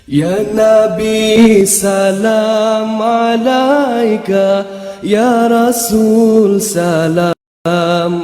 Ya Nabi salam alaika, Ya Rasul salam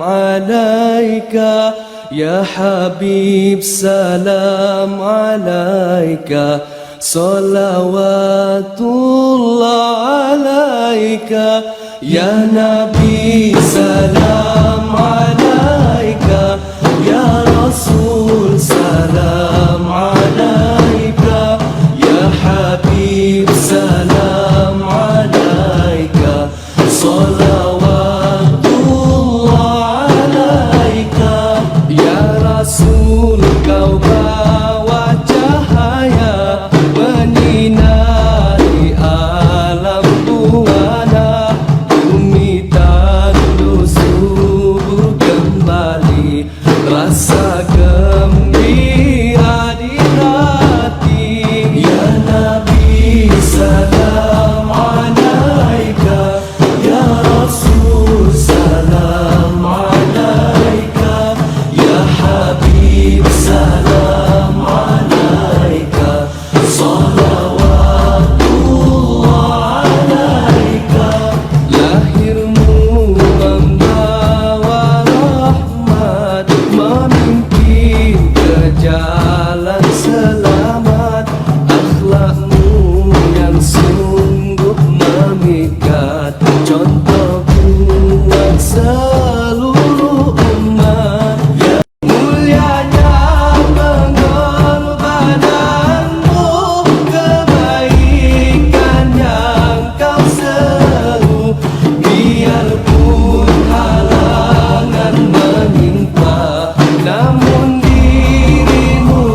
alaika, Ya Habib salam alaika, salawatullah alaika. Ya Nabi salam alaika, Ya Rasul salam alaika, Ya Habib salam alaika, salawatullah alaika. Ya Rasul kau bawa cahaya menyinari alam buana, bumi tandus subur kembali, rasa gembira di hati. Ya Nabi salam alaika, Ya Rasul salam alaika, Ya Habib salam alaika, salawatullah alaika. Lahirmu membawa rahmat, memimpin ke jalan selamat. Akhlakmu yang sungguh memikat, contoh buat seluruh umat. Ya mulianya pengorbananmu, kebaikan yang kau seru, biarpun halangan menimpa, namun dirimu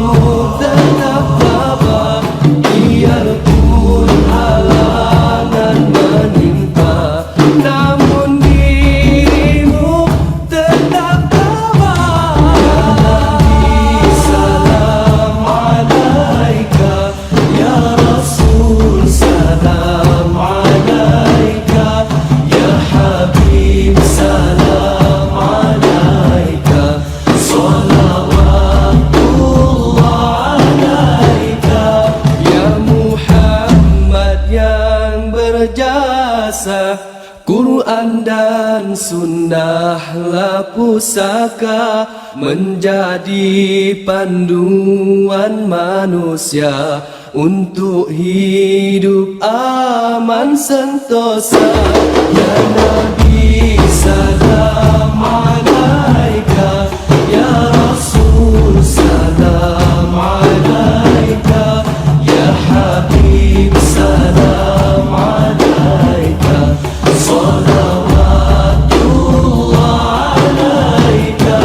tetap tabah. Biarpun halangan menimpa, namun dirimu tetap tabah. Ya Nabi salam alaika, Ya Rasul salam alaika, Ya Habib salam alaika, salawatullah alaika. Ya Muhammad yang berjasa, Quran dan sunnahlah pusaka, menjadi panduan manusia untuk hidup aman sentosa. Ya Nabi salam alaika, Ya Rasul salam alaika, Ya Habib salam alaika, salawatullah alaika.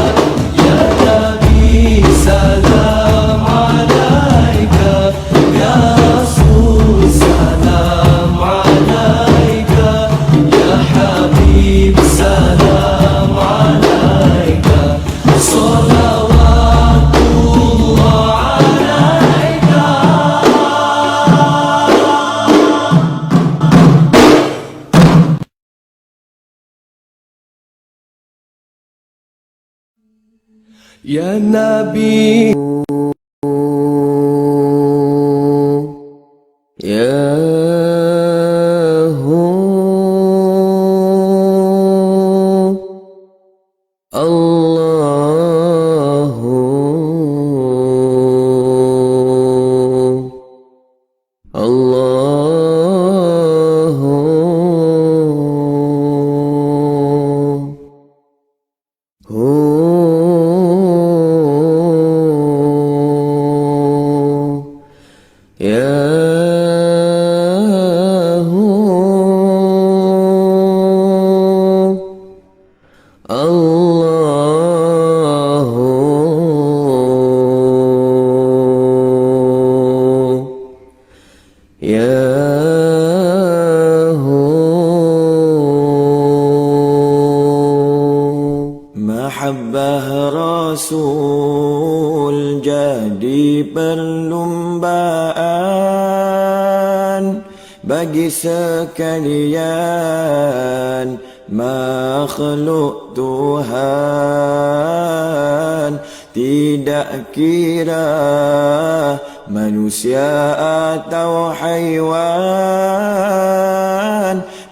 Ya Nabi salam alaika, Ya Rasul salam alaika, Ya Habib salam alaika, salawatullah alaika. Ya Nabi, Ya Mahabbah Rasul jadi perlombaan bagi sekalian makhluk Tuhan. Tidak kira manusia atau haiwan,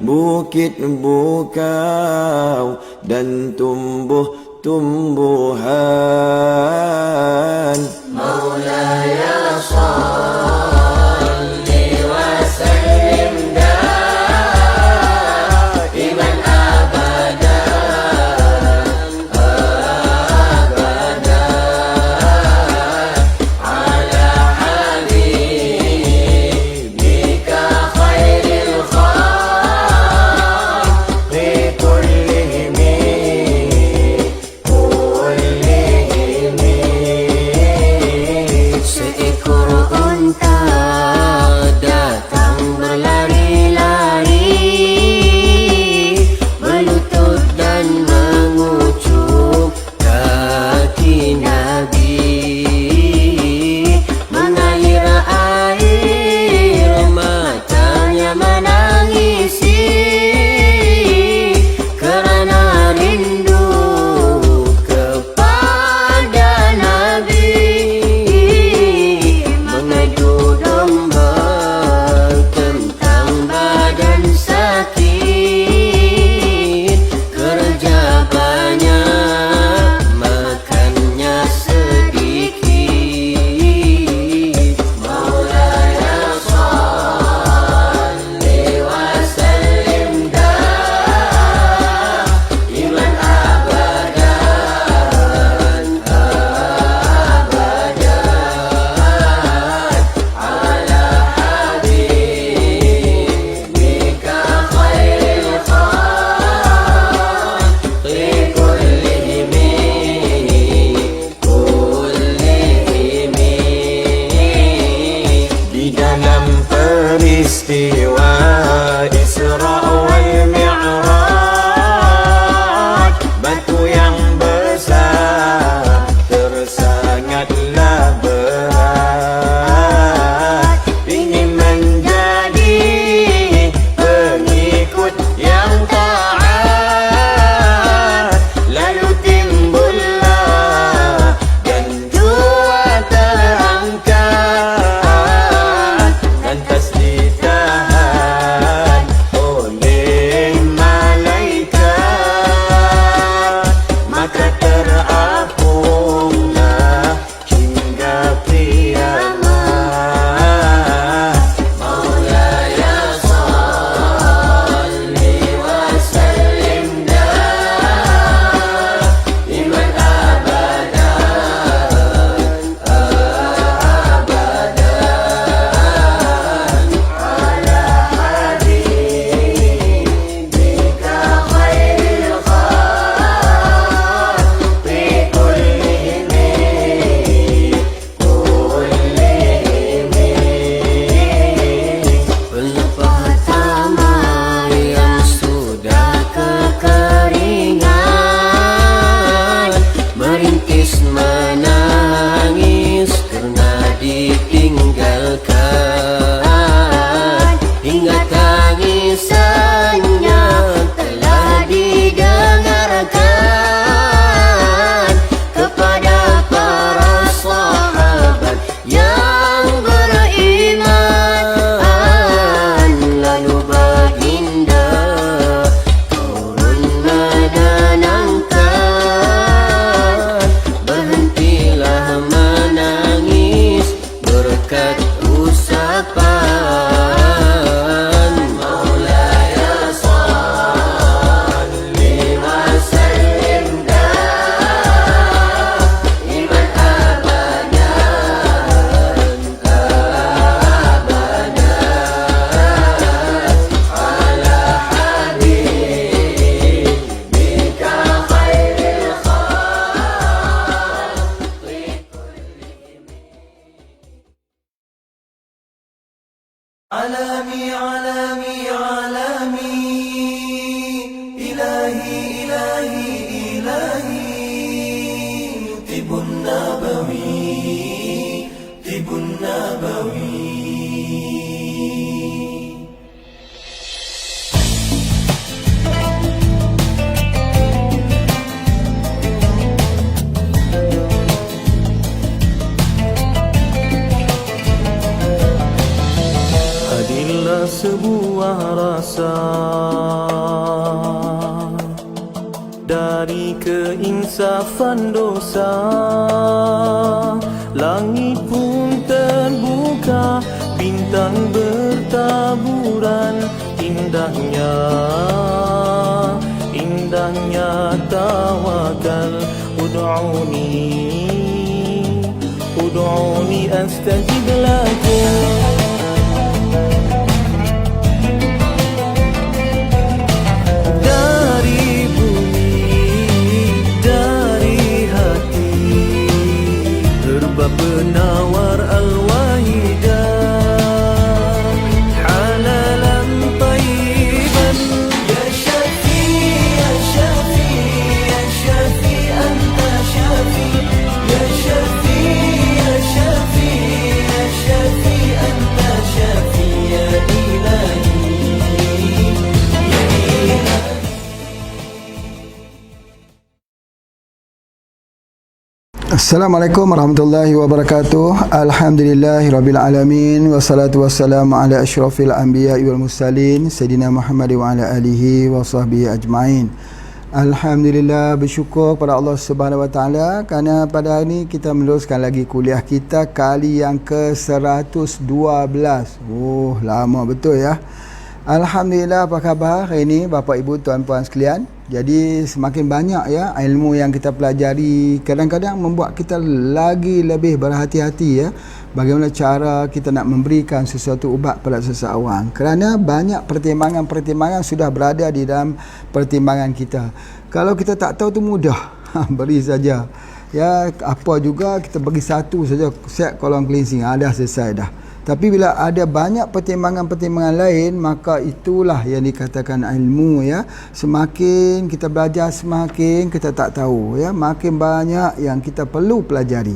bukit bukau dan tumbuh-tumbuhan. Maulaya salli wa sallim daiman abadan ala habibika khairil khalqi kullihim. Seekor unta datang berlari-lari, berlutut dan mengucup kaki Nabi, mengalir air matanya menangisi kerana rindu kepada Nabi. Mengadu domba tentang badan sakit, kerja banyak makannya sedikit. Maulaya salli wa sallim daiman abadan ala habibika khairil khalqi kullihim. Di dalam peristiwa Isra wal Mi'raj, batu yang besar tersangatlah berat, ingin menjadi pengikut yang taat. Lalu timbullah dan jua terangkat, lantas ditahan oleh malaikat, maka terapunglah hingga kiamat. Maulaya salli wa sallim daiman abadan ala habibika khairil khalqi kullihim. Pelepah taman yang sudah kekeringan, merintis menangis karena ditinggalkan, hingga tangisannya telah didengarkan kepada para sahabat yang beriman. Lalu baginda turun menenangkan, berhentilah menangis berkat usapan. Maulaya salli wa sallim daiman abadan ala habibika khairil khalqi kullihim. Alami alami alami ilahi ilahi ilahi tibun nabawi. sebuah rasa dari keinsafan dosa. Langit pun terbuka, bintang bertaburan. Indahnya, indahnya tawakal. Ud'uni astajib lakum. Dari bumi, dari hati, herba penawar al-wahidah, halalan tayyiban. Ya Syafi, Ya Syafi, Ya Syafi, Anta Syafi. Ya Syafi, Ya Syafi, Ya Syafi, Anta Syafi. Ya Ilahi, Ya Ilahi. Assalamualaikum warahmatullahi wabarakatuh. Alhamdulillahirabbil alamin wassalatu wassalamu ala asyrafil anbiya'i wal mursalin sayidina Muhammad wa ala alihi wa sahbihi ajmain. Alhamdulillah, bersyukur kepada Allah Subhanahu wa taala kerana pada hari ini kita meneruskan lagi kuliah kita kali yang ke-112. Oh, lama betul ya. Alhamdulillah, apa khabar hari ini Bapak Ibu tuan-puan sekalian? Jadi semakin banyak ya ilmu yang kita pelajari, kadang-kadang membuat kita lagi lebih berhati-hati ya bagaimana cara kita nak memberikan sesuatu ubat pada seseorang, kerana banyak pertimbangan-pertimbangan sudah berada di dalam pertimbangan kita. Kalau kita tak tahu tu mudah beri saja ya, apa juga kita bagi satu saja, set kolong cleansing, dah selesai dah. Tapi bila ada banyak pertimbangan-pertimbangan lain, maka itulah yang dikatakan ilmu ya. Semakin kita belajar, semakin kita tak tahu ya, makin banyak yang kita perlu pelajari.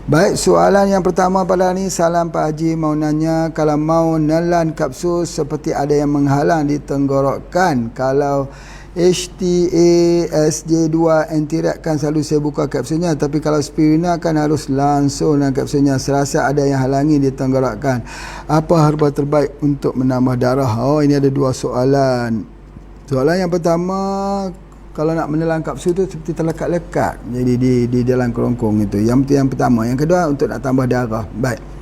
Baik, soalan yang pertama pada ni, Salam Pak Haji, mau nanya, kalau mau nelan kapsul seperti ada yang menghalang di tenggorokan, kalau HTA SJ2 Antirex kan selalu saya buka kapsulnya, tapi kalau spirulina kan harus langsung dengan kapsulnya. Serasa ada yang halangi di tenggorokan. Apa herba terbaik untuk menambah darah? Oh, ini ada dua soalan. Soalan yang pertama, kalau nak menelan kapsul tu seperti terlekat-lekat, jadi di dalam kerongkong itu. Yang pertama. Yang kedua, untuk nak tambah darah. Baik.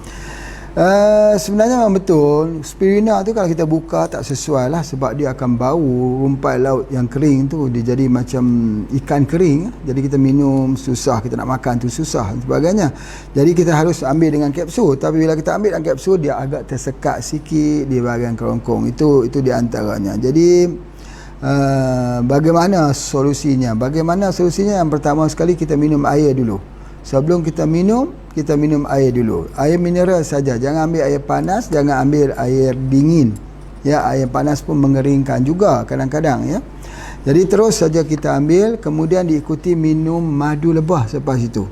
Sebenarnya memang betul, spirulina tu kalau kita buka tak sesuai lah, sebab dia akan bau rumpai laut yang kering tu, dia jadi macam ikan kering, jadi kita minum susah, kita nak makan tu susah dan sebagainya. Jadi kita harus ambil dengan kapsul, tapi bila kita ambil dengan kapsul dia agak tersekat sikit di bahagian kerongkong, itu di antaranya. Jadi bagaimana solusinya? Yang pertama sekali, kita minum air dulu. Sebelum kita minum air dulu. Air mineral saja. Jangan ambil air panas, jangan ambil air dingin. Ya, air panas pun mengeringkan juga kadang-kadang ya. Jadi terus saja kita ambil, kemudian diikuti minum madu lebah selepas itu.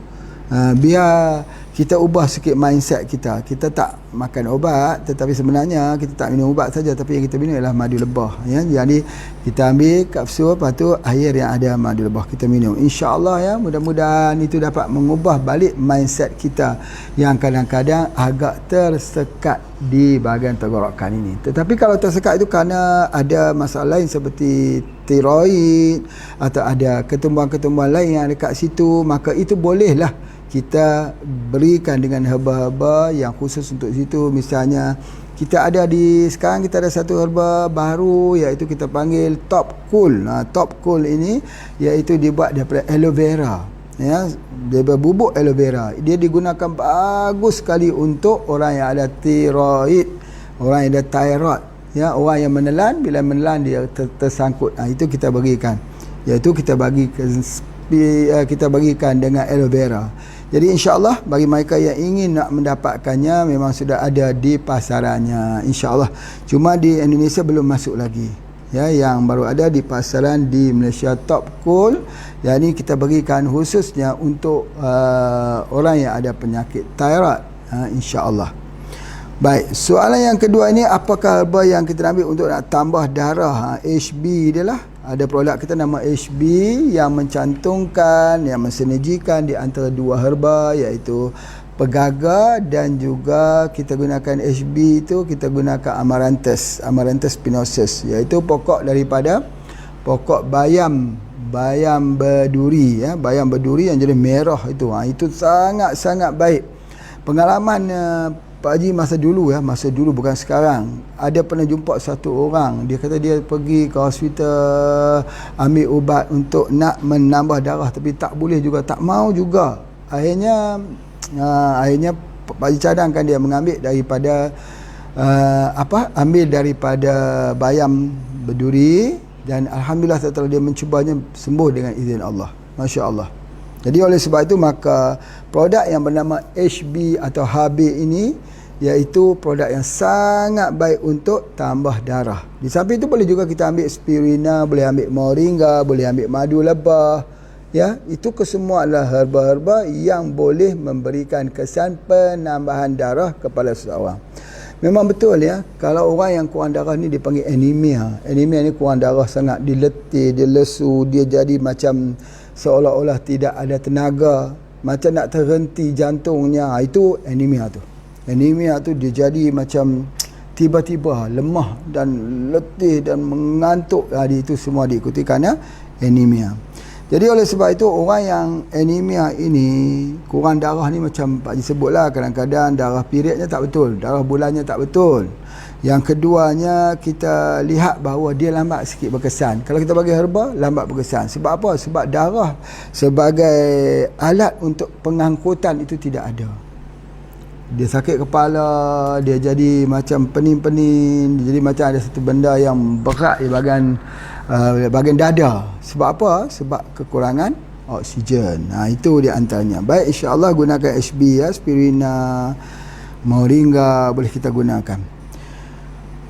Biar kita ubah sikit mindset kita. Kita tak makan ubat, tetapi sebenarnya kita tak minum ubat saja, tapi yang kita minum ialah madu lebah ya. Jadi kita ambil kapsul, lepas tu air yang ada madu lebah kita minum. InsyaAllah ya, mudah-mudahan itu dapat mengubah balik mindset kita yang kadang-kadang agak tersekat di bahagian tenggorokan ini. Tetapi kalau tersekat itu kerana ada masalah lain seperti tiroid atau ada ketumbuhan-ketumbuhan lain yang ada kat situ, maka itu bolehlah kita berikan dengan herba-herba yang khusus untuk situ. Misalnya sekarang kita ada satu herba baru, iaitu kita panggil Top Cool. Top Cool ini iaitu dibuat daripada aloe vera ya, daripada bubuk aloe vera. Dia digunakan bagus sekali untuk orang yang ada tiroid, orang yang ada thyroid ya, orang yang menelan, bila menelan dia tersangkut. Itu kita berikan, iaitu kita bagikan dengan aloe vera. Jadi insya-Allah bagi mereka yang ingin nak mendapatkannya, memang sudah ada di pasarannya insya-Allah. Cuma di Indonesia belum masuk lagi. Ya, yang baru ada di pasaran di Malaysia, Top Cool. Yang ini kita berikan khususnya untuk orang yang ada penyakit thyroid insya-Allah. Baik, soalan yang kedua ini, apakah herba yang kita ambil untuk nak tambah darah? HB dia lah. Ada produk kita nama HB yang mencantumkan, yang mensinergikan di antara dua herba, iaitu pegaga, dan juga kita gunakan HB itu kita gunakan Amaranthus spinosus, iaitu pokok daripada pokok bayam berduri ya, bayam berduri yang jadi merah itu. Itu sangat-sangat baik. Pengalaman Pak Haji masa dulu bukan sekarang. Ada pernah jumpa satu orang, dia kata dia pergi ke hospital ambil ubat untuk nak menambah darah, tapi tak boleh juga, tak mau juga. Akhirnya Pak Haji cadangkan dia mengambil daripada ambil daripada bayam berduri, dan alhamdulillah setelah dia mencubanya sembuh dengan izin Allah. Masya Allah. Jadi oleh sebab itu maka produk yang bernama HB atau HB ini iaitu produk yang sangat baik untuk tambah darah. Di samping itu boleh juga kita ambil spirulina, boleh ambil moringa, boleh ambil madu lebah. Ya, itu kesemua adalah herba-herba yang boleh memberikan kesan penambahan darah kepada seseorang. Memang betul ya, kalau orang yang kurang darah ni dipanggil anemia. Anemia ni kurang darah sangat, dia letih, dia lesu, dia jadi macam seolah-olah tidak ada tenaga, macam nak terhenti jantungnya. Itu anemia tu. Anemia tu dia jadi macam tiba-tiba lemah dan letih dan mengantuk. Itu semua diikuti kerana anemia. Jadi oleh sebab itu orang yang anemia ini, kurang darah ni macam Pak Haji sebutlah, kadang-kadang darah periodnya tak betul, darah bulannya tak betul. Yang keduanya kita lihat bahawa dia lambat sikit berkesan. Kalau kita bagi herba, lambat berkesan. Sebab apa? Sebab darah sebagai alat untuk pengangkutan itu tidak ada. Dia sakit kepala, dia jadi macam pening-pening, dia jadi macam ada satu benda yang berat di bahagian dada. Sebab apa? Sebab kekurangan oksigen. Itu di antaranya. Baik, insya-Allah gunakan HB ya, spirulina, moringa boleh kita gunakan.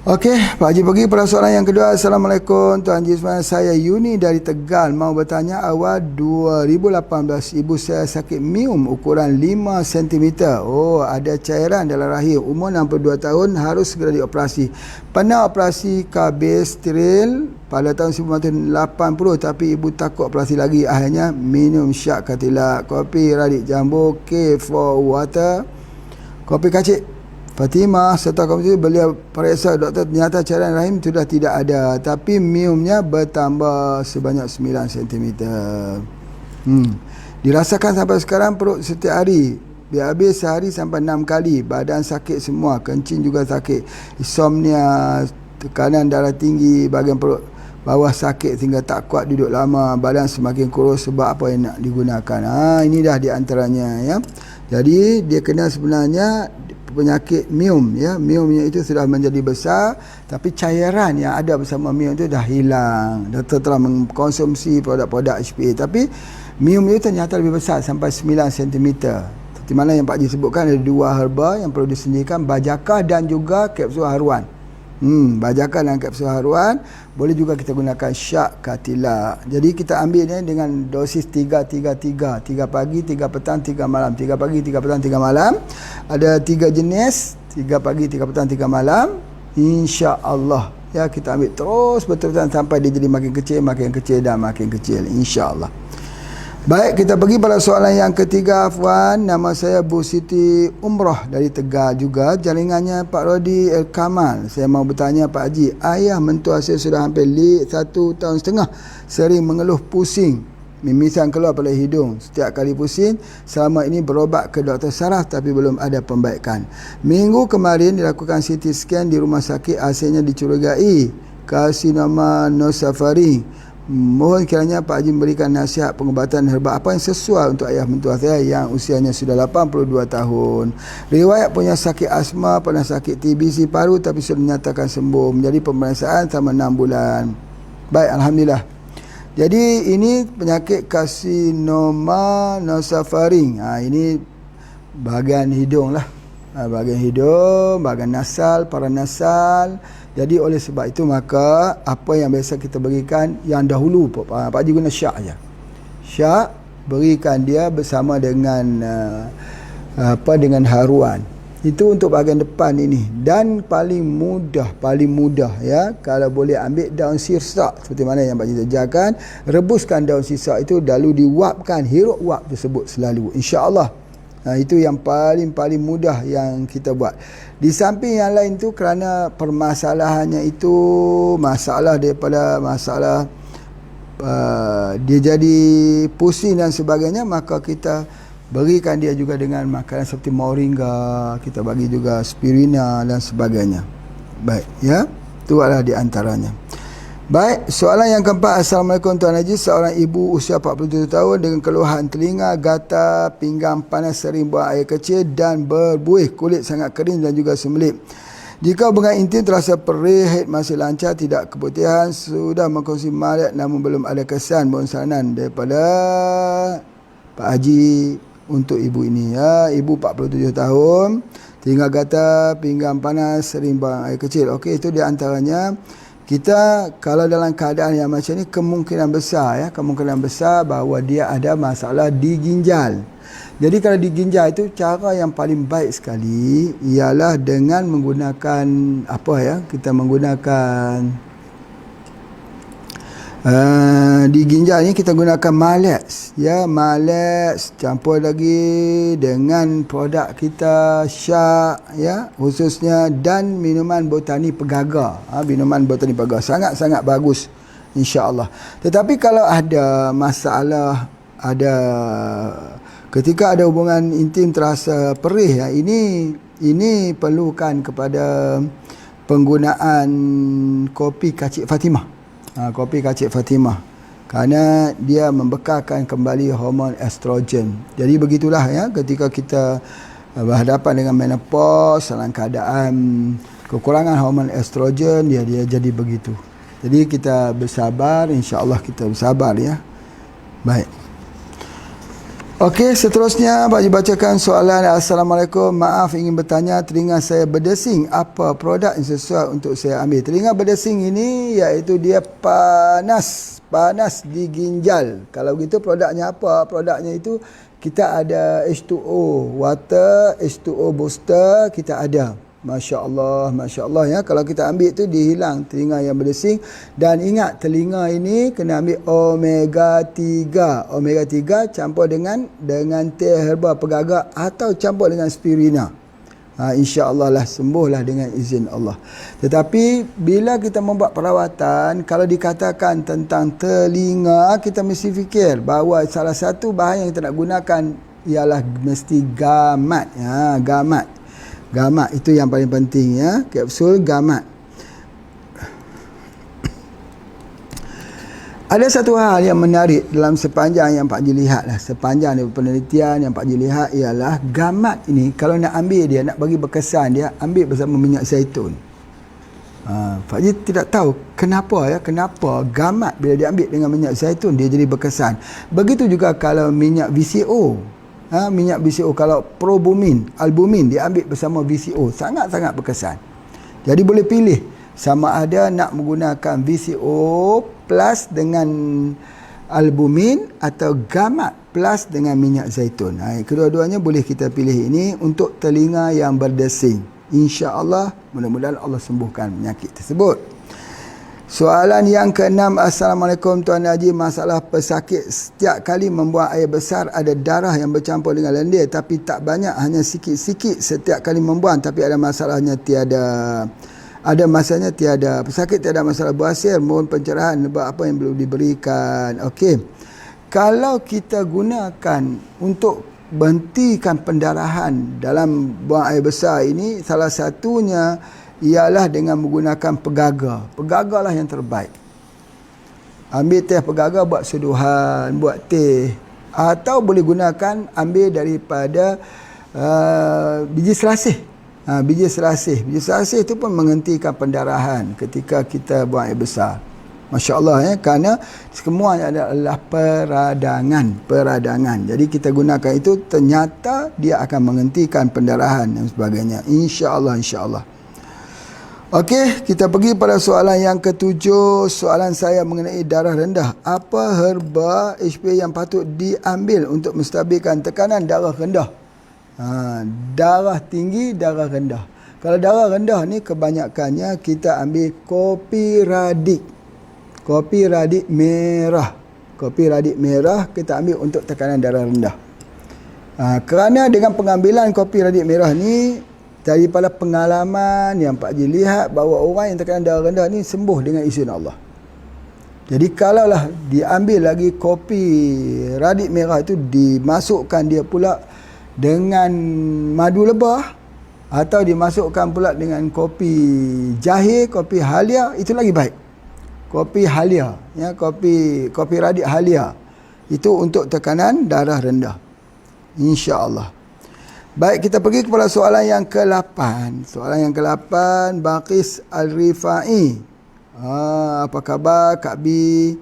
Okey, Pak Haji pergi pada soalan yang kedua. Assalamualaikum Tuan Haji Ismail, saya Yuni dari Tegal, mau bertanya, awal 2018 ibu saya sakit mium ukuran 5 cm. Oh, ada cairan dalam rahim, umur 62 tahun, harus segera dioperasi. Pernah operasi KB steril pada tahun 1980, tapi ibu takut operasi lagi. Akhirnya minum syak katilak, kopi radik jambu, K4 water, kopi kacik Fatimah serta komisi. Beliau periksa doktor, ternyata cairan rahim sudah tidak ada, tapi miumnya bertambah sebanyak 9 cm. Dirasakan sampai sekarang perut setiap hari, habis sehari sampai 6 kali. Badan sakit semua, kencing juga sakit, insomnia, tekanan darah tinggi, bahagian perut bawah sakit sehingga tak kuat duduk lama, badan semakin kurus. Sebab apa yang nak digunakan? Ini dah di antaranya ya. Jadi dia kena sebenarnya penyakit mium ya. Miumnya itu sudah menjadi besar, tapi cairan yang ada bersama mium itu dah hilang. Doktor telah mengkonsumsi produk-produk HPA, tapi mium itu ternyata lebih besar sampai 9 cm. Seperti mana yang Pak Haji sebutkan, ada 2 herba yang perlu disendirikan, bajakah dan juga kapsul haruan. Bajakah dan kapsul haruan. Boleh juga kita gunakan syak katilak. Jadi kita ambil ni dengan dosis 3-3-3, 3 pagi, 3 petang, 3 malam, 3 pagi, 3 petang, 3 malam. Ada 3 jenis, 3 pagi, 3 petang, 3 malam. InsyaAllah ya, kita ambil terus betul-betul sampai dia jadi makin kecil dan makin kecil, insyaAllah. Baik, kita pergi pada soalan yang ketiga. Afwan, nama saya Bu Siti Umrah dari Tegal juga, jaringannya Pak Rodi El Kamal. Saya mau bertanya Pak Haji, ayah mentua saya sudah hampir 1 tahun setengah sering mengeluh pusing, mimisan keluar pada hidung. Setiap kali pusing, selama ini berobat ke doktor saraf tapi belum ada pembaikan. Minggu kemarin dilakukan CT scan di rumah sakit, hasilnya dicurigai karsinoma nosofaring. Mohon kiranya Pak Haji memberikan nasihat pengubatan herba apa yang sesuai untuk ayah mentua saya yang usianya sudah 82 tahun. Riwayat punya sakit asma, pernah sakit TBC paru tapi sudah dinyatakan sembuh. Menjadi pemeriksaan selama 6 bulan. Baik, alhamdulillah. Jadi ini penyakit karsinoma nosofaring. Ini bahagian hidung lah. Bahagian hidung, bahagian nasal, paranasal. Jadi oleh sebab itu maka apa yang biasa kita berikan yang dahulu, Pak Haji guna syak saja. Syak berikan dia bersama dengan dengan haruan. Itu untuk bahagian depan ini. Dan paling mudah ya, kalau boleh ambil daun sirsak seperti mana yang Pak Haji ajarkan, rebuskan daun sirsak itu lalu diwapkan, hirup wap tersebut selalu, insya-Allah. Itu yang paling mudah yang kita buat. Di samping yang lain tu, kerana permasalahannya itu masalah daripada masalah dia jadi pusing dan sebagainya, maka kita berikan dia juga dengan makanan seperti moringa, kita bagi juga spirina dan sebagainya. Baik, ya. Itu adalah di antaranya. Baik, soalan yang keempat. Assalamualaikum Tuan Haji. Seorang ibu usia 47 tahun dengan keluhan telinga, gatal, pinggang panas, sering buang air kecil dan berbuih, kulit sangat kering dan juga sembelit. Jika hubungan intim terasa perih, haid masih lancar, tidak keputihan, sudah mengkonsumsi malat namun belum ada kesan, mohon saranan daripada Pak Haji untuk ibu ini, ya. Ibu 47 tahun, telinga gatal, pinggang panas, sering buang air kecil. Okey, itu di antaranya. Kita kalau dalam keadaan yang macam ni, kemungkinan besar bahawa dia ada masalah di ginjal. Jadi kalau di ginjal itu, cara yang paling baik sekali ialah dengan menggunakan kita menggunakan di ginjal ni kita gunakan Malex, ya. Malex campur lagi dengan produk kita Syak, ya, khususnya, dan minuman botani pegaga. Minuman botani pegaga sangat-sangat bagus, insya-Allah. Tetapi kalau ada masalah, ketika ada hubungan intim terasa perih, ya, ini perlukan kepada penggunaan kopi Kacik Fatimah. Kopi Kacik Fatimah, kerana dia membekalkan kembali hormon estrogen. Jadi begitulah, ya, ketika kita berhadapan dengan menopause dalam keadaan kekurangan hormon estrogen, dia jadi begitu. Jadi kita bersabar, insya-Allah kita bersabar, ya. Baik. Okey, seterusnya Pak Haji bacakan soalan. Assalamualaikum, maaf ingin bertanya, telinga saya berdesing, apa produk yang sesuai untuk saya ambil? Telinga berdesing ini iaitu dia panas di ginjal. Kalau begitu produknya apa? Produknya itu kita ada H2O water, H2O booster, kita ada. Masya Allah, ya. Kalau kita ambil tu, dihilang telinga yang berdesing. Dan ingat, telinga ini kena ambil omega 3. Omega 3 campur dengan teh herba pegaga atau campur dengan spirina. InsyaAllah lah sembuhlah dengan izin Allah. Tetapi bila kita membuat perawatan, kalau dikatakan tentang telinga, kita mesti fikir bahawa salah satu bahan yang kita nak gunakan ialah mesti gamat. Gamat itu yang paling penting, ya. Kapsul gamat. Ada satu hal yang menarik dalam sepanjang yang Pak Haji lihat, sepanjang dari penelitian yang Pak Haji lihat, ialah gamat ini kalau nak ambil dia, nak bagi berkesan dia, ambil bersama minyak zaitun. Pak Haji tidak tahu kenapa gamat bila diambil dengan minyak zaitun dia jadi berkesan. Begitu juga kalau minyak VCO. Minyak VCO, kalau albumin diambil bersama VCO, sangat-sangat berkesan. Jadi boleh pilih sama ada nak menggunakan VCO plus dengan albumin atau gamat plus dengan minyak zaitun. Kedua-duanya boleh kita pilih ini untuk telinga yang berdesing. Insya-Allah, mudah-mudahan Allah sembuhkan penyakit tersebut. Soalan yang keenam. Assalamualaikum Tuan Haji, masalah pesakit, setiap kali membuang air besar ada darah yang bercampur dengan lendir, tapi tak banyak, hanya sikit-sikit setiap kali membuang, tapi ada masalahnya tiada pesakit, tiada masalah buasir, mohon pencerahan apa yang perlu diberikan. Okey, kalau kita gunakan untuk berhentikan pendarahan dalam buang air besar ini, salah satunya ialah dengan menggunakan pegaga. Pegaga lah yang terbaik. Ambil teh pegaga, buat seduhan, buat teh. Atau boleh gunakan, ambil daripada biji selasih. Biji selasih itu pun menghentikan pendarahan ketika kita buang air besar. Masya Allah, ya. Kerana semuanya adalah peradangan. Jadi kita gunakan itu, ternyata dia akan menghentikan pendarahan dan sebagainya. InsyaAllah. Okey, kita pergi pada soalan yang ketujuh. Soalan saya mengenai darah rendah. Apa herba HP yang patut diambil untuk menstabilkan tekanan darah rendah? Darah tinggi, darah rendah. Kalau darah rendah ni kebanyakannya kita ambil kopi radik. Kopi radik merah kita ambil untuk tekanan darah rendah. Kerana dengan pengambilan kopi radik merah ni, daripada pengalaman yang Pak Haji lihat bahawa orang yang terkena darah rendah ni sembuh dengan izin Allah. Jadi kalaulah diambil lagi kopi radik merah itu, dimasukkan dia pula dengan madu lebah, atau dimasukkan pula dengan kopi jahe, kopi halia, itu lagi baik. Kopi halia, ya, kopi radik halia, itu untuk tekanan darah rendah, insya-Allah. Baik, kita pergi kepada soalan yang ke-8. Soalan yang ke-8, Baqis Al-Rifai. Apa khabar Kak Bi?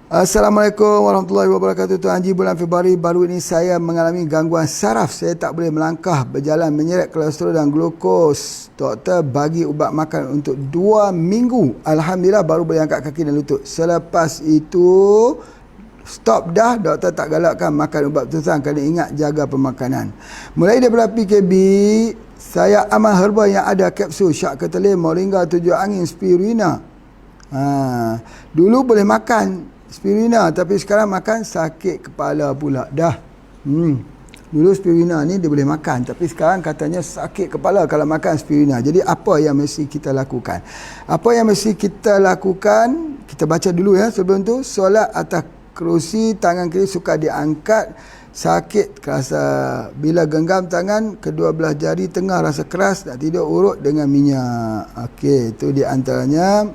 Assalamualaikum warahmatullahi wabarakatuh. Tuan Haji, bulan Februari baru ini saya mengalami gangguan saraf. Saya tak boleh melangkah, berjalan, menyeret kolesterol dan glukos. Doktor bagi ubat makan untuk 2 minggu. Alhamdulillah baru boleh angkat kaki dan lutut. Selepas itu stop dah. Doktor tak galakkan makan ubat terusan kerana ingat jaga pemakanan. Mulai daripada PKB, saya amal herba yang ada kapsul syak ketelai, moringa, tujuh angin, spirulina. Dulu boleh makan spirulina, tapi sekarang makan sakit kepala pula dah. Dulu spirulina ni dia boleh makan, tapi sekarang katanya sakit kepala kalau makan spirulina. Jadi apa yang mesti kita lakukan? Apa yang mesti kita lakukan? Kita baca dulu ya sebelum tu. Solat atas kerusi, tangan kiri suka diangkat, sakit rasa bila genggam tangan, kedua belah jari tengah rasa keras, nak tidur urut dengan minyak. Okey, itu di antaranya.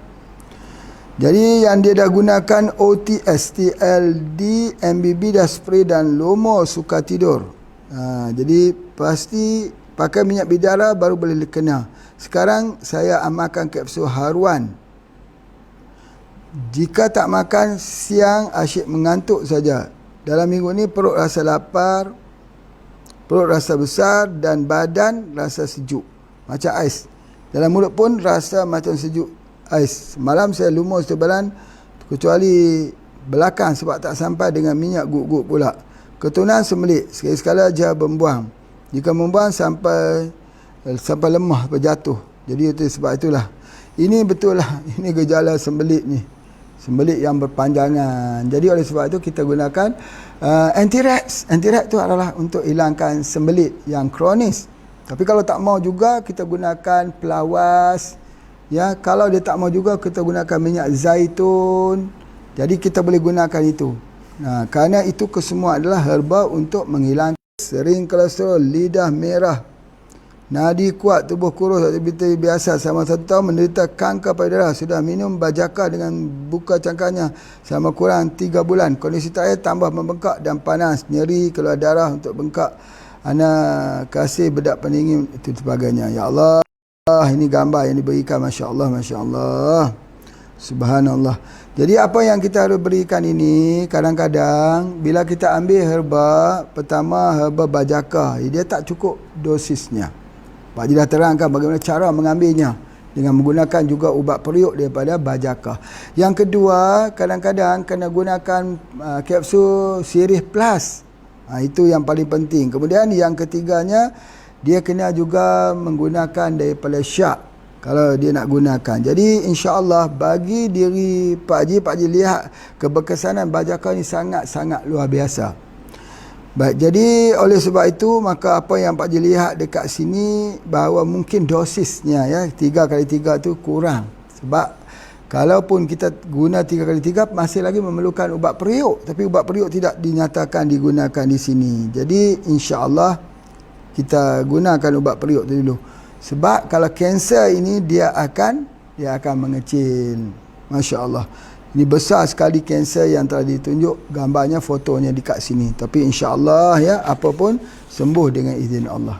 Jadi yang dia dah gunakan OTS, TLD, MBB dah spray dan Lomo suka tidur. Jadi pasti pakai minyak bidara baru boleh kena. Sekarang saya amalkan kapsul haruan. Jika tak makan siang, asyik mengantuk saja. Dalam minggu ni perut rasa lapar, perut rasa besar dan badan rasa sejuk macam ais. Dalam mulut pun rasa macam sejuk ais. Malam saya lumus tebalan kecuali belakang sebab tak sampai dengan minyak guk-guk pula. Ketunan sembelit, sekali-sekala je membuang. Jika membuang sampai lemah berjatuh. Jadi itu sebab itulah. Ini betul lah, ini gejala sembelit ni. Sembelit yang berpanjangan. Jadi oleh sebab itu kita gunakan anti-rex. Anti-rex tu adalah untuk hilangkan sembelit yang kronis. Tapi kalau tak mau juga kita gunakan pelawas. Ya, kalau dia tak mau juga kita gunakan minyak zaitun. Jadi kita boleh gunakan itu. Nah, kerana itu kesemua adalah herba untuk menghilangkan sering kolesterol, lidah merah, nadi kuat, tubuh kurus, aktiviti biasa. Selama 1 tahun menderita kanker payudara. Sudah minum bajaka dengan buka cangkangnya selama kurang 3 bulan. Kondisi terakhir tambah membengkak dan panas, nyeri, keluar darah untuk bengkak. Ana kasih bedak pendingin itu sebagainya. Ya Allah, ini gambar yang diberikan. Masya Allah, Masya Allah, Subhanallah. Jadi apa yang kita harus berikan ini, kadang-kadang bila kita ambil herba, pertama herba bajaka, dia tak cukup dosisnya. Pak Haji dah terangkan bagaimana cara mengambilnya dengan menggunakan juga ubat periuk daripada bajaka. Yang kedua, kadang-kadang kena gunakan kapsul Series Plus. Itu yang paling penting. Kemudian yang ketiganya, dia kena juga menggunakan daripada syak kalau dia nak gunakan. Jadi insya-Allah bagi diri Pak Haji lihat keberkesanan bajaka ni sangat-sangat luar biasa. Baik, jadi oleh sebab itu maka apa yang Pak Haji lihat dekat sini bahawa mungkin dosisnya ya 3x3 tu kurang. Sebab kalaupun kita guna 3x3 masih lagi memerlukan ubat periuk, tapi ubat periuk tidak dinyatakan digunakan di sini. Jadi insya-Allah kita gunakan ubat periuk tu dulu. Sebab kalau kanser ini dia akan mengecil. Masya-Allah. Ini besar sekali kanser yang telah ditunjuk, gambarnya, fotonya dekat sini. Tapi insya-Allah ya, apa pun sembuh dengan izin Allah.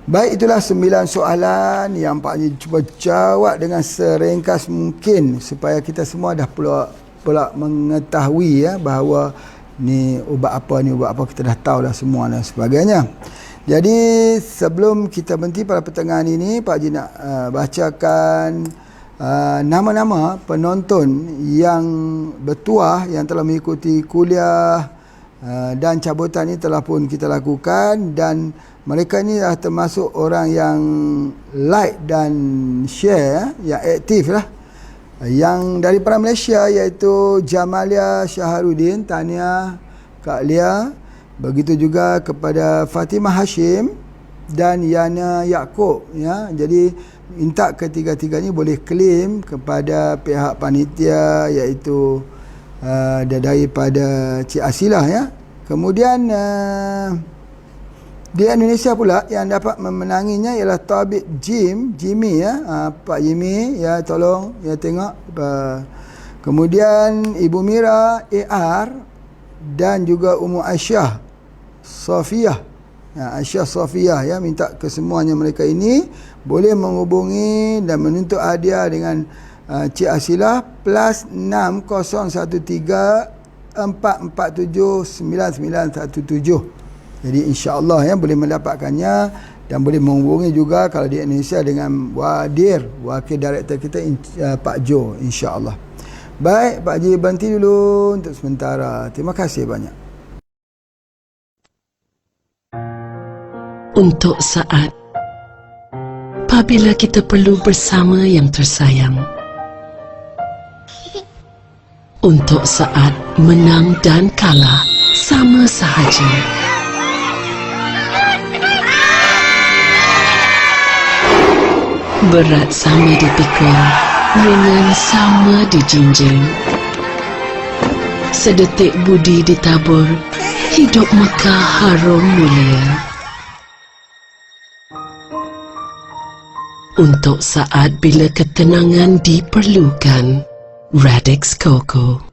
Baik, itulah 9 soalan yang Pak Haji cuba jawab dengan seringkas mungkin supaya kita semua dah pula mengetahui ya bahawa ni ubat apa kita dah tahu dah semua dan sebagainya. Jadi sebelum kita berhenti pada pertengahan ini, Pak Haji nak bacakan nama-nama penonton yang bertuah yang telah mengikuti kuliah dan cabutan ini telah pun kita lakukan, dan mereka ini dah termasuk orang yang like dan share, yang aktif lah. Yang daripada Malaysia iaitu Jamalia Syaharudin, tahniah Kak Lia. Begitu juga kepada Fatimah Hashim dan Yana Yaakob, ya. Jadi minta ketiga-tiga ni boleh claim kepada pihak panitia, iaitu daripada Cik Asilah, ya. Kemudian di Indonesia pula yang dapat memenanginya ialah Tabib Jimmy, ya. Pak Jimmy, ya, tolong ya tengok. Kemudian Ibu Mira AR dan juga Ummu Aisyah Sofiyah, Aisyah Sofiyah, ya, minta kesemuanya mereka ini boleh menghubungi dan menuntut hadiah dengan Cik Asilah plus 6013447917. Jadi insya-Allah, ya, boleh mendapatkannya dan boleh menghubungi juga kalau di Indonesia dengan Wadir, wakil director kita, Pak Jo, insya-Allah. Baik, Pak Haji berhenti dulu untuk sementara. Terima kasih banyak. Untuk saat apabila kita perlu bersama yang tersayang. Untuk saat menang dan kalah sama sahaja. Berat sama dipikul, ringan sama dijinjing. Sedetik budi ditabur, hidup mekah harum mulia. Untuk saat bila ketenangan diperlukan, Radix Coco.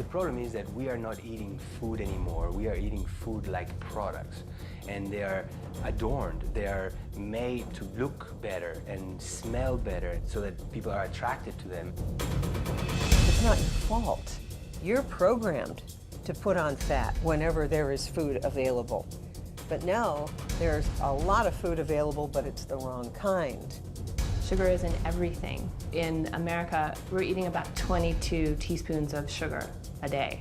The problem is that we are not eating food anymore. We are eating food like products, and they are adorned. They are made to look better and smell better so that people are attracted to them. It's not your fault. You're programmed to put on fat whenever there is food available. But now there's a lot of food available, but it's the wrong kind. Sugar is in everything. In America, we're eating about 22 teaspoons of sugar a day.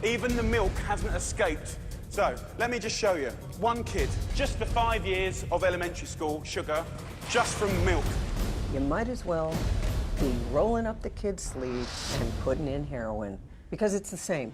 Even the milk hasn't escaped. So, let me just show you. One kid, just for 5 years of elementary school, sugar, just from milk. You might as well be rolling up the kid's sleeve and putting in heroin, because it's the same.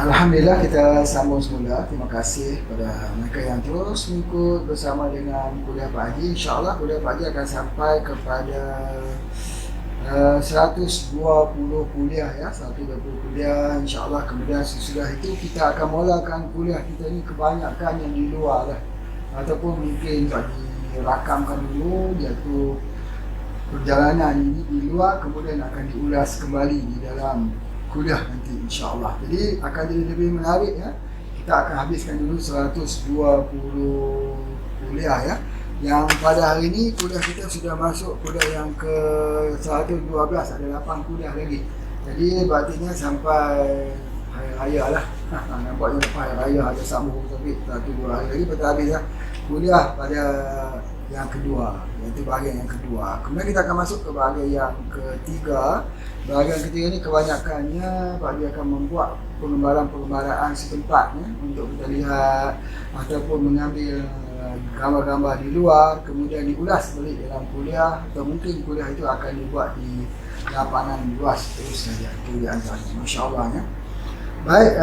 Alhamdulillah, kita sambung semula. Terima kasih kepada mereka yang terus mengikut bersama dengan kuliah Pak Haji. InsyaAllah kuliah Pak Haji akan sampai kepada 120 kuliah ya, 120 kuliah insyaAllah. Kemudian sesudah itu kita akan mulakan kuliah kita ni kebanyakan yang di luar lah, ataupun mungkin bagi rakamkan dulu iaitu perjalanan ini di luar, kemudian akan diulas kembali di dalam kuliah nanti insyaAllah. Jadi akan jadi lebih menarik ya. Kita akan habiskan dulu 120 kuliah ya. Yang pada hari ini kuliah kita sudah masuk kuliah yang ke 112, ada 8 kuliah lagi. Jadi berartinya sampai hari raya lah. Nampaknya lepas hari raya ada sambung tapi 1-2 hari lagi betul habis lah kuliah pada yang kedua, iaitu bahagian yang kedua. Kemudian kita akan masuk ke bahagian yang ketiga. Bahagian ketiga ni kebanyakannya Pak Haji akan membuat pengembaraan setempat ya, untuk kita lihat ataupun mengambil gambar-gambar di luar, kemudian diulas balik dalam kuliah, atau mungkin kuliah itu akan dibuat di lapangan luas terus saja. Itu di antaranya. Masya Allah ya. Baik,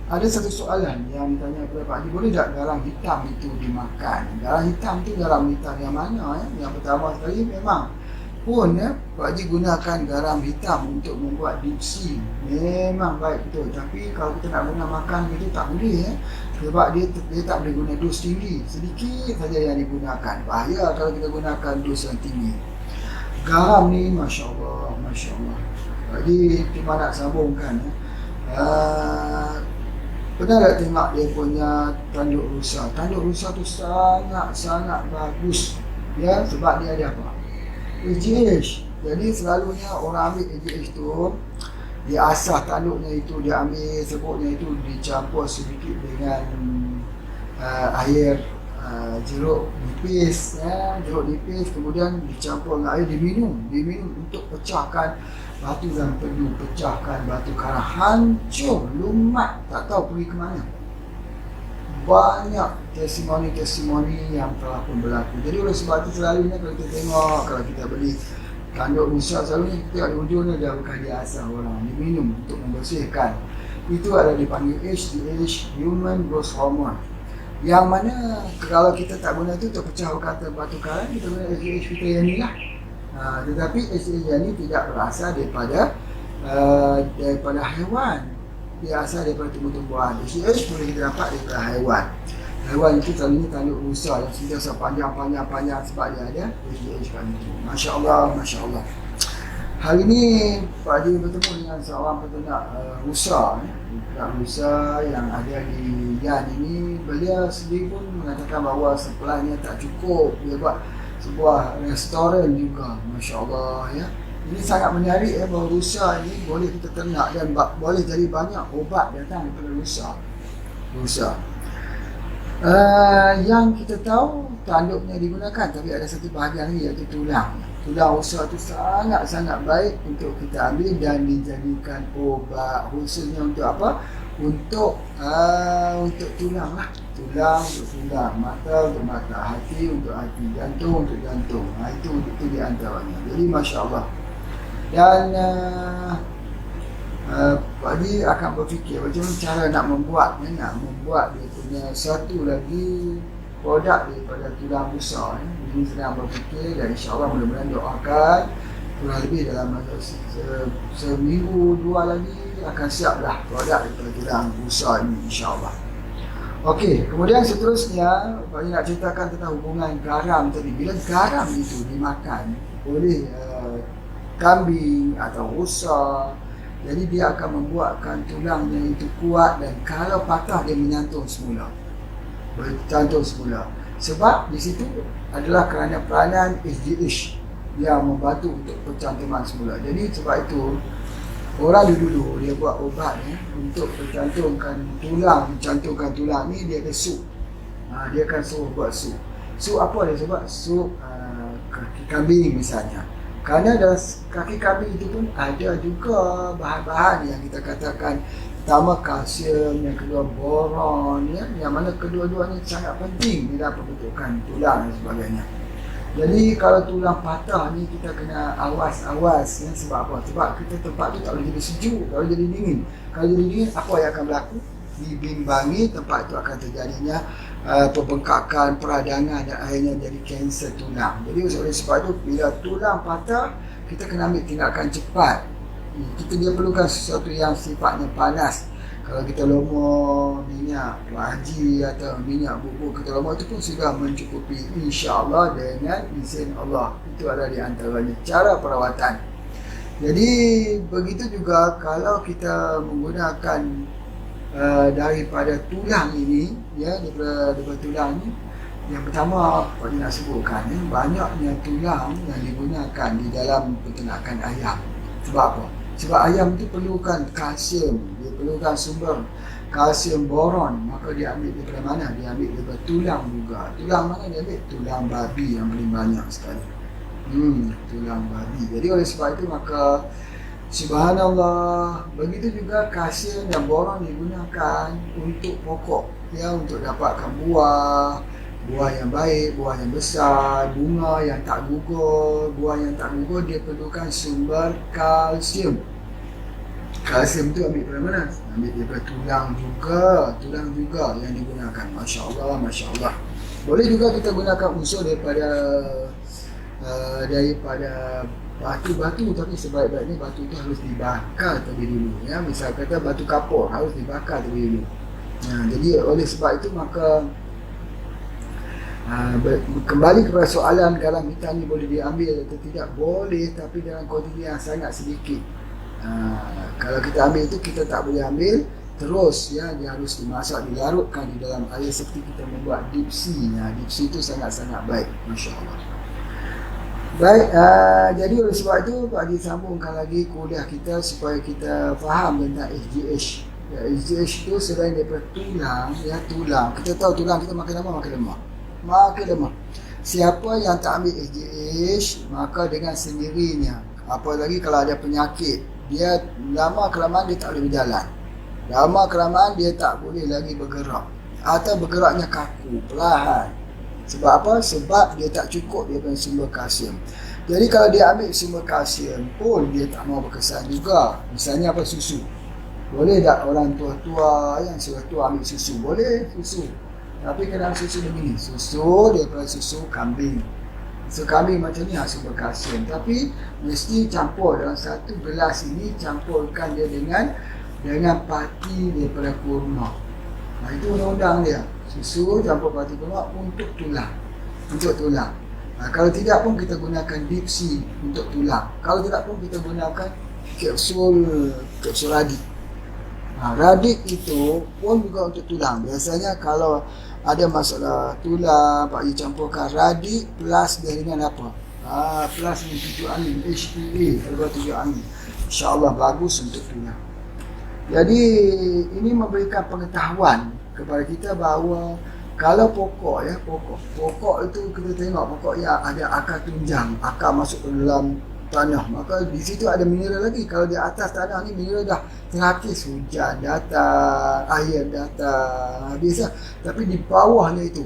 ada satu soalan yang ditanya kepada Pak Haji, boleh tak garam hitam itu dimakan? Garam hitam itu garam hitam yang mana ya? Yang pertama sekali memang pun ya, Pak Haji gunakan garam hitam untuk membuat dipsi, memang baik betul. Tapi kalau kita nak guna makan itu tak boleh ya, sebab dia tak boleh guna dos tinggi, sedikit saja yang digunakan. Bahaya kalau kita gunakan dos yang tinggi. Garam ni Masya Allah, Masya Allah. Jadi cuma nak sambungkan ya. Pernah tak tengok dia punya tanduk rusa? Tanduk rusa tu sangat bagus ya, sebab dia ada apa? AGH. Jadi selalunya orang ambil AGH tu, dia asah tanduknya itu, dia ambil serbuknya itu, dicampur sedikit dengan air jeruk nipis ya, jeruk nipis, kemudian dicampur dengan air, diminum untuk pecahkan batu dan empedu, pecahkan batu karang, hancur, lumat, tak tahu pergi ke mana. Banyak testimoni-testimoni yang telah pun berlaku. Jadi oleh sebab itu selalunya kalau kita tengok, kalau kita beli tanduk rusa, selalunya kita ada ujungnya dia bukan diasah orang, diminum untuk membersihkan. Itu ada dipanggil HGH, Human Growth Hormone. Yang mana kalau kita tak guna itu untuk pecah kata batu karang, kita guna HGH kita yang ni lah. Tetapi HGH yang ni tidak berasal daripada haiwan, dia asal daripada tumbuh-tumbuhan. HGH boleh kita dapat daripada haiwan. Haiwan itu selalunya tanduk rusa yang sentiasa panjang sebab dia ada HGH kat situ. Masya Allah, Masya Allah. Hari ini Pak Haji bertemu dengan seorang peternak rusa, rusa yang ada di Yan ini. Beliau sendiri pun mengatakan bahawa supply-nya tak cukup. Dia buat sebuah restoran juga, Masya Allah ya. Ini sangat menarik ya, bahawa rusa ini boleh kita ternak dan boleh jadi banyak obat datang daripada rusa. Yang kita tahu tanduknya digunakan, tapi ada satu bahagian lagi iaitu tulang. Tulang rusa itu sangat-sangat baik untuk kita ambil dan dijadikan obat, khususnya untuk apa? Untuk tulang lah. Tulang untuk tulang, mata untuk mata, hati untuk hati, jantung untuk jantung. Itu di antaranya. Jadi Masya Allah. Dan Pak Haji akan berfikir macam mana cara nak membuat dia punya satu lagi produk daripada tulang rusa. Ini sedang berfikir dan insyaAllah mudah-mudahan doakan kurang lebih dalam masa seminggu 2 lagi akan siap dah produk daripada tulang rusa ini insyaAllah. Okey, kemudian seterusnya Pak Haji nak ceritakan tentang hubungan garam tadi. Bila garam itu dimakan oleh kambing atau rusa, jadi dia akan membuatkan tulangnya itu kuat dan kalau patah dia menyantung semula. Bercantum semula. Sebab di situ adalah kerana peranan HGH yang membantu untuk pencantuman semula. Jadi sebab itu orang dulu dia buat ubat untuk mencantumkan tulang ni, dia ada sup. Dia akan suruh buat sup. Sup apa dia sebab? Sup kaki kambing misalnya. Kerana dalam kaki kambing itu pun ada juga bahan-bahan yang kita katakan, pertama kalsium, yang kedua boron ya, yang mana kedua-duanya sangat penting di dalam pembentukan tulang dan sebagainya. Jadi kalau tulang patah ni kita kena awas-awas ya. Sebab apa? Sebab kita tempat tu tak boleh jadi sejuk, tak boleh jadi dingin. Kalau jadi dingin, apa yang akan berlaku? Dibimbangi, tempat tu akan terjadinya pembengkakan, peradangan dan akhirnya jadi kanser tulang. Jadi oleh sebab itu bila tulang patah, kita kena ambil tindakan cepat. Dia perlukan sesuatu yang sifatnya panas. Kalau kita lomor minyak haji atau minyak bubur kita lomor, itu pun sudah mencukupi, insya-Allah dengan izin Allah. Itu adalah di antaranya cara perawatan. Jadi begitu juga kalau kita menggunakan daripada tulang ini ya, daripada tulang ini, yang pertama Pak nak sebutkan ya, banyaknya tulang yang digunakan di dalam peternakan ayam. Sebab apa? Sebab ayam itu perlukan kalsium, dia perlukan sumber kalsium boron, maka dia ambil daripada mana? Dia ambil daripada tulang juga. Tulang mana dia ambil? Tulang babi yang paling banyak sekali. Tulang babi. Jadi oleh sebab itu maka subhanallah, begitu juga kalsium dan boron digunakan untuk pokok ya, untuk dapatkan buah yang baik, buah yang besar, bunga yang tak gugur. Buah yang tak gugur dia perlukan sumber kalsium. Kalsium tu ambil dari mana? Ambil daripada tulang juga yang digunakan. Masya Allah. Boleh juga kita gunakan unsur daripada batu-batu, tapi sebaik-baiknya batu tu harus dibakar terlebih dulu ya. Misal kata batu kapur harus dibakar terlebih dulu. Jadi oleh sebab itu maka kembali kepada soalan garam hitam ni boleh diambil atau tidak? Boleh, tapi dalam kuantiti yang sangat sedikit. Kalau kita ambil itu, kita tak boleh ambil terus ya, dia harus dimasak, dilarutkan di dalam air seperti kita membuat dipsi. Deep sea itu sangat-sangat baik, Masya Allah. Baik, jadi oleh sebab itu Pak Haji sambungkan lagi kuliah kita supaya kita faham tentang SGH. SGH itu selain daripada tulang ya, tulang kita tahu tulang kita makin lama makin lemah. Siapa yang tak ambil SGH, maka dengan sendirinya, apalagi kalau ada penyakit, dia lama kelamaan dia tak boleh berjalan, lama kelamaan dia tak boleh lagi bergerak, atau bergeraknya kaku, perlahan. Sebab apa? Sebab dia tak cukup dia punya sumber kalsium. Jadi kalau dia ambil sumber kalsium pun dia tak mau berkesan juga. Misalnya apa? Susu. Boleh tak orang tua-tua yang sudah tua ambil susu? Boleh, susu. Tapi kena susu begini, susu daripada susu kambing. Susu kambing macam ni sumber kalsium. Tapi mesti campur dalam satu gelas ini, campurkan dia dengan pati daripada kurma. Itu undang-undang dia. Susu campur pati kurma untuk tulang. Kalau tidak pun kita gunakan dipsi untuk tulang. Kalau tidak pun kita gunakan kapsul radik. Radik itu pun juga untuk tulang. Biasanya kalau ada masalah tulang, Pak Haji campurkan radik plus dengan apa? Plus dengan tujuh angin, HPA, ada tujuh angin. InsyaAllah bagus untuk tulang. Jadi ini memberikan pengetahuan kepada kita bahawa kalau pokok itu kita tengok pokok yang ada akar tunjang, akar masuk ke dalam tanah, maka di situ ada mineral lagi. Kalau di atas tanah ni mineral dah terhakis, hujan datang, air datang, biasa. Tapi di bawahnya itu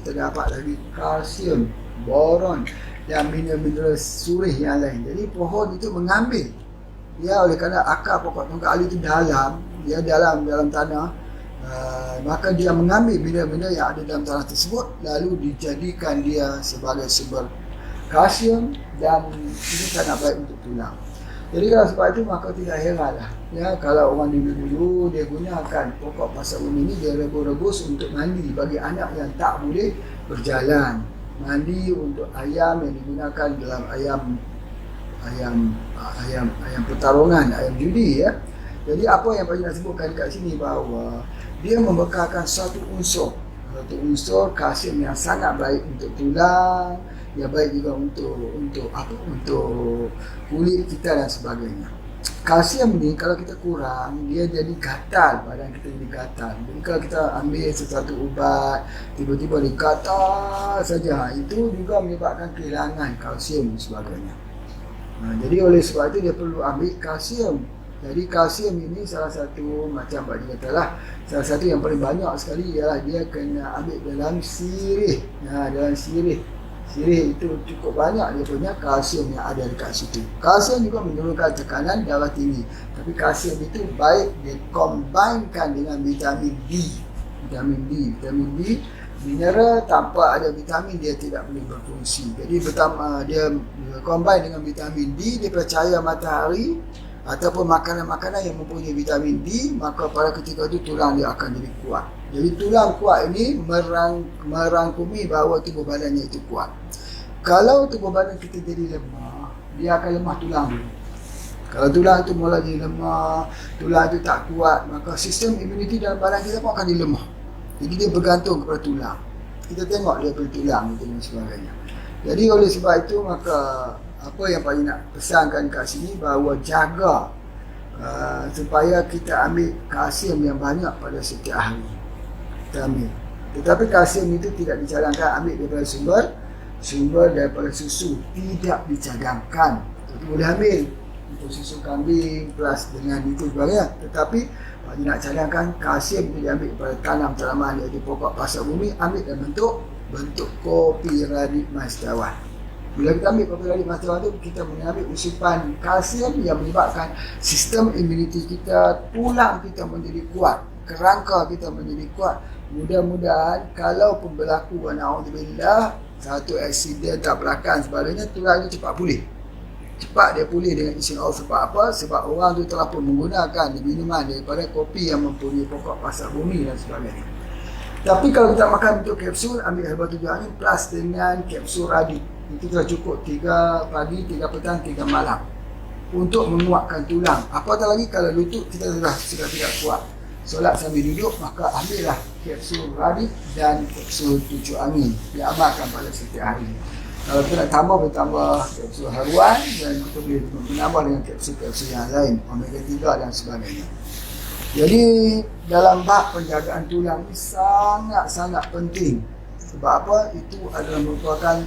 terdapat lagi kalsium, boron dan mineral surih yang lain. Jadi pohon itu mengambil ya, oleh kerana akar pokok tongkat ali itu dalam tanah, maka dia mengambil mineral yang ada dalam tanah tersebut, lalu dijadikan dia sebagai sumber kalsium, dan ini sangat baik untuk tulang. Jadi kalau sebab itu maka tidak heranlah ya, kalau orang dulu dia gunakan pokok pasak bumi ini, dia rebus untuk mandi bagi anak yang tak boleh berjalan, mandi untuk ayam yang digunakan dalam ayam pertarungan, ayam judi ya. Jadi apa yang Pak Haji nak sebutkan kat sini bahawa dia membekalkan satu unsur kalsium yang sangat baik untuk tulang, yang baik juga untuk kulit kita dan sebagainya. Kalsium ni kalau kita kurang, dia jadi gatal, badan kita jadi gatal. Jadi kalau kita ambil sesuatu ubat, tiba-tiba dia gatal saja, itu juga menyebabkan kehilangan kalsium dan sebagainya. Jadi oleh sebab itu dia perlu ambil kalsium. Jadi kalsium ini salah satu, macam Pak Haji katalah, salah satu yang paling banyak sekali ialah dia kena ambil dalam sirih. Dalam sirih Sirih itu cukup banyak dia punya kalsium yang ada dekat situ. Kalsium juga menurunkan tekanan darah tinggi. Tapi kalsium itu baik dia combinekan dengan vitamin D. Vitamin D mineral tanpa ada vitamin dia tidak boleh berfungsi. Jadi pertama dia combine dengan vitamin D, dia percaya matahari ataupun makanan-makanan yang mempunyai vitamin D, maka pada ketika itu tulang dia akan jadi kuat. Jadi tulang kuat ini merangkumi bahawa tubuh badannya itu kuat. Kalau tubuh badan kita jadi lemah, dia akan lemah tulang dulu. Kalau tulang itu mula jadi lemah, tulang itu tak kuat, maka sistem imuniti dalam badan kita pun akan jadi lemah. Jadi dia bergantung kepada tulang. Kita tengok dia pada tulang dan sebagainya. Jadi oleh sebab itu maka apa yang Pak nak pesankan kat sini bahawa jaga supaya kita ambil kalsium yang banyak pada setiap hari. Kita ambil. Tetapi kalsium itu tidak dicadangkan ambil daripada sumber daripada susu, tidak dicadangkan. Itu boleh ambil untuk susu kambing plus dengan itu sebagainya. Tetapi Pak nak cadangkan kalsium itu diambil daripada tanaman iaitu pokok pasak bumi, ambil dalam bentuk kopi radip mastawan. Bila kita ambil kopi radip mastawan itu, kita mengambil usupan kalsium yang menyebabkan sistem imuniti kita, tulang kita menjadi kuat, kerangka kita menjadi kuat. Mudah-mudahan kalau pun berlaku na'udzubillah satu aksiden tabrakan sebagainya, tulang itu cepat pulih. Cepat dia pulih dengan izin Allah. Sebab apa? Sebab orang tu telah pun menggunakan minuman daripada kopi yang mempunyai pokok pasak bumi dan sebagainya. Tapi kalau kita makan bentuk kapsul, ambil herbal 7 angin plus dengan kapsul radip, itu dah cukup 3 pagi, 3 petang, 3 malam untuk menguatkan tulang. Apatah lagi kalau lutut kita sudah tidak kuat, solat sambil duduk, maka ambillah kapsul radip dan kapsul 7 angin, diamalkan pada setiap hari. Kalau kita nak tambah, boleh tambah kapsul haruan dan kita boleh menambah dengan kapsul-kapsul yang lain, omega 3 dan sebagainya. Jadi dalam bab penjagaan tulang ini sangat-sangat penting. Sebab apa? Itu adalah merupakan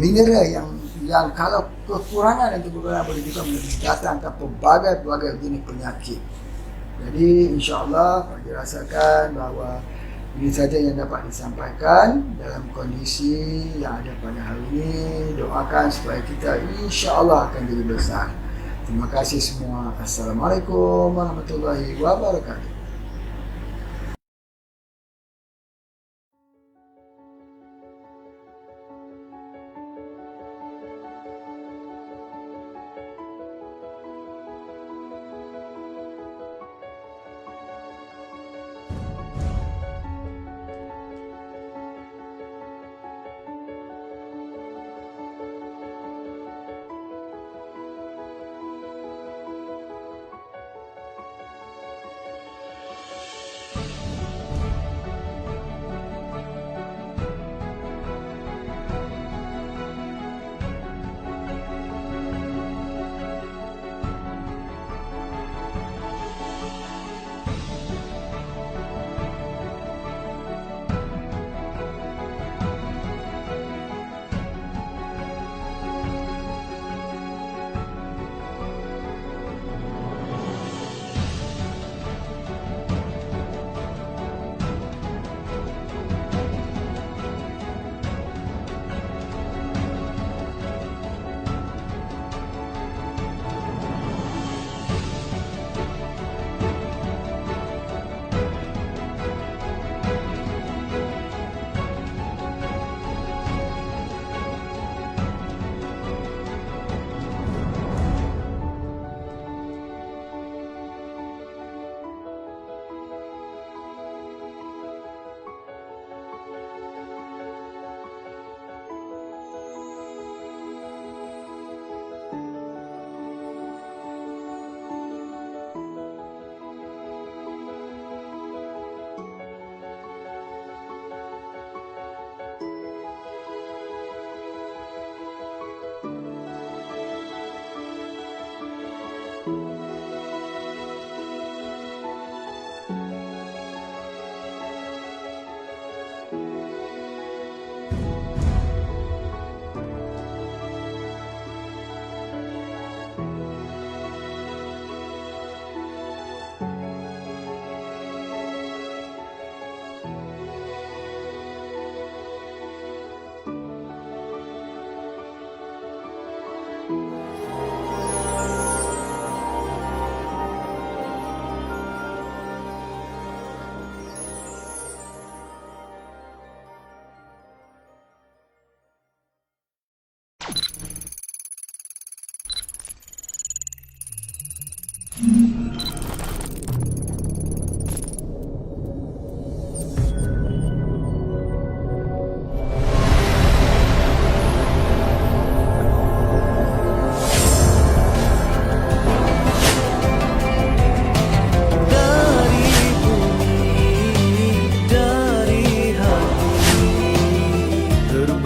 mineral yang kalau kekurangan dan kekurangan boleh juga mendatangkan pelbagai jenis penyakit. Jadi insya-Allah Pak rasakan bahawa ini saja yang dapat disampaikan dalam kondisi yang ada pada hari ini. Doakan supaya kita insya-Allah akan jadi besar. Terima kasih semua. Assalamualaikum warahmatullahi wabarakatuh.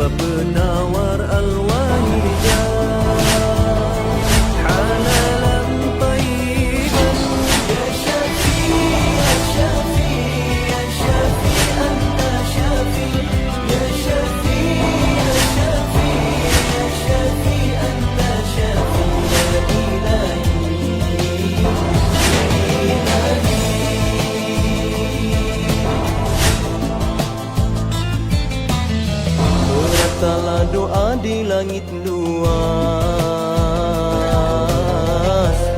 Herba penawar al-wahijah halalan tayyiban. يا شافي يا شافي يا شافي أنت شافي يا شافي يا شافي يا شافي أنت شافي يا إلهي Meratalah doa di langit luas,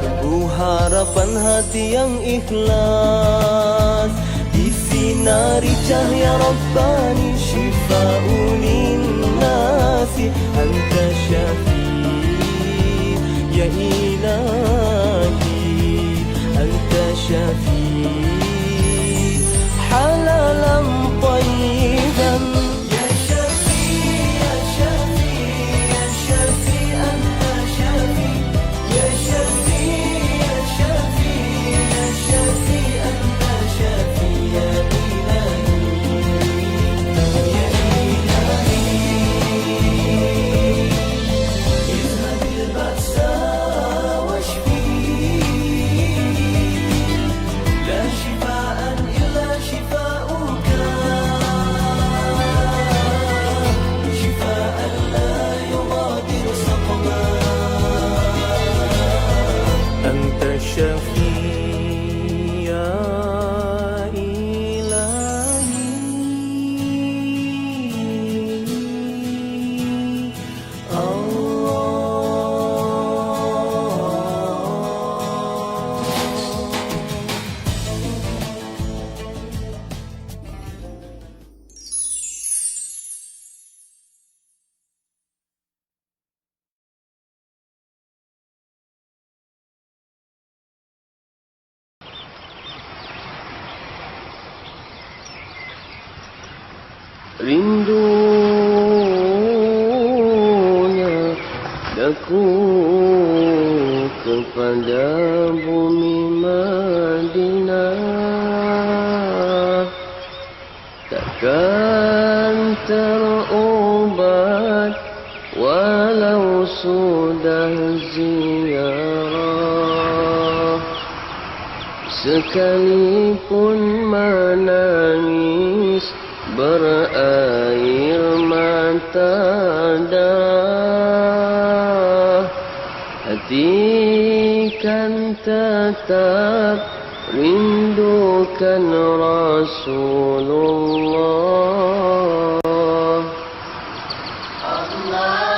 tumbuh harapan hati yang ikhlas. Disinari cahaya Rabbani, syifa'un linnasi. Anta syafi ya ilahi, anta syafi halalan tayyiban. يا شافي يا شافي يا شافي أنت شافي يا شافي يا شافي يا شافي أنت شافي يا إلهي يا إلهي اذهب البأس واشفي لا شفاء إلا شفاؤك شفاء لا يغادر سقما أنت الشافي يا إلهي Rindunya daku kepada bumi Madinah, takkan terobat walau sudah ziarah. Sekalipun menangis berair mata darah, hati kan tetap rindukan Rasulullah. Allah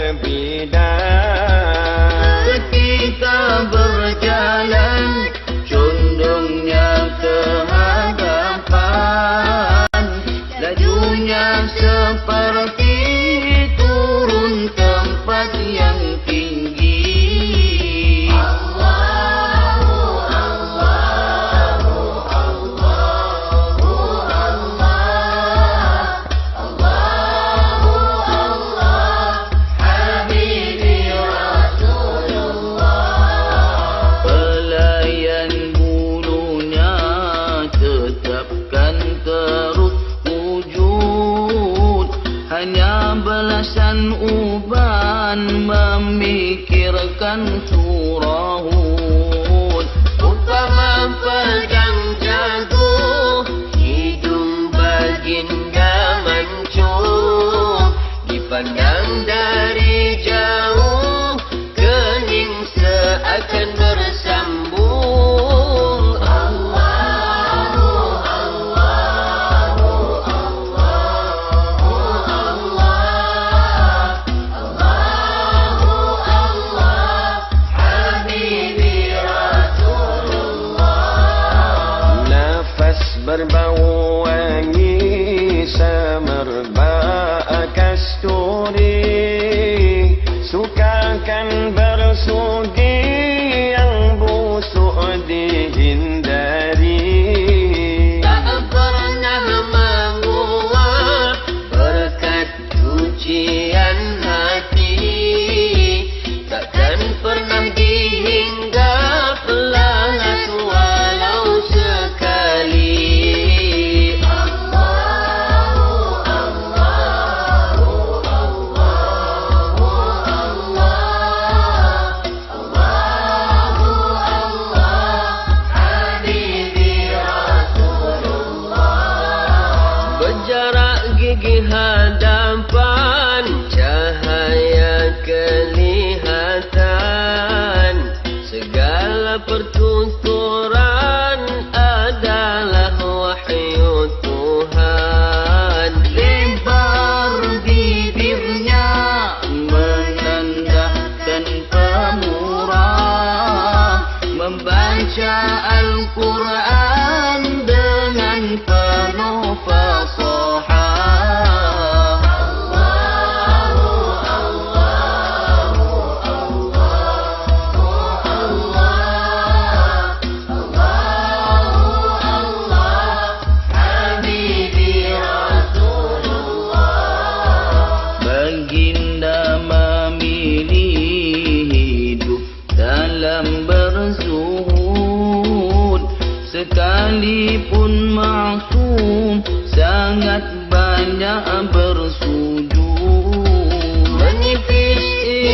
berbidang. Kita berjalan condongnya ke hadapan, lajunya seperti turun tempat yang tinggi. Allahu Allahu Allahu Allah, Allahu Allah, Habibi Rasulullah. Pelayan bulunya tetapkan terus wujud, hanya belasan uban memikirkan surah Hud. Umpama pedang jago, hidung baginda mancung, dipandang dari jauh, kening seakan bersambung. Allahu Allahu Allahu Allah, Allahu Allah, Habibi Rasulullah. Nafas berbau wangi semerbak kasturi, sukakan bersugi yang busuk dihindari. Tak pernah menguap berkat cucian hati, takkan pernah dihinggap lalat walau sekali. Allahu Allahu Allahu Allah, Allahu Allah, Habibi Rasulullah. Berjarak gigi hadapan, cahaya kelihatan, segala pertuturan adalah wahyu Tuhan. Lebar bibirnya menandakan pemurah, membaca Al-Quran dengan penuh fasahah. Allahu Allahu Allahu Allah, Allahu Allah, Habibi Rasulullah. Baginda memilih hidup dalam berzuhud, sekalipun maksum sangat banyak bersujud. Menipis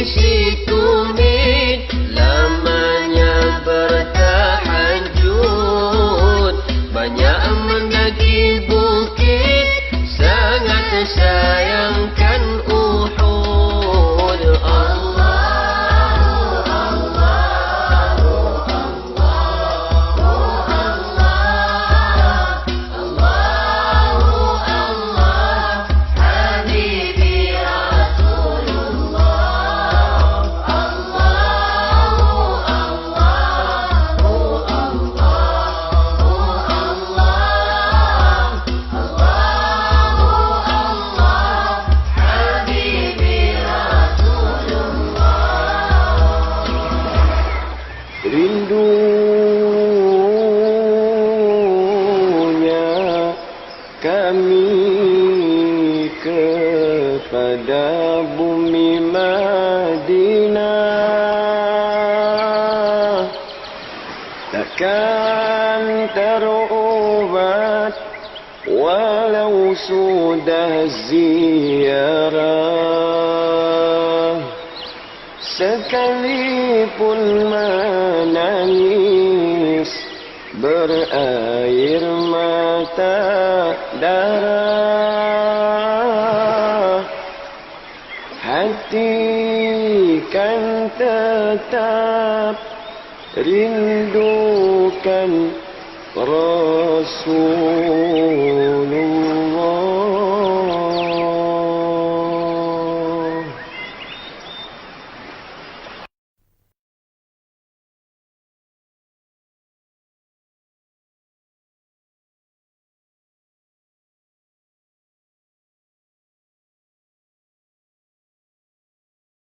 isi tumit, lamanya bertahajud, banyak mendaki bukit, sangat sayangkan Uhud. Allahu Allahu Allahu Allah, Allahu Allah, Habibi Rasulullah. Allahu Allahu Allahu Allah, Allahu Allah, Habibi Rasulullah. Rindunya kami kepada bumi Madinah, takkan terubat walau sudah ziarah. Sekalipun menangis berair mata darah, hati kan tetap rindukan Rasul.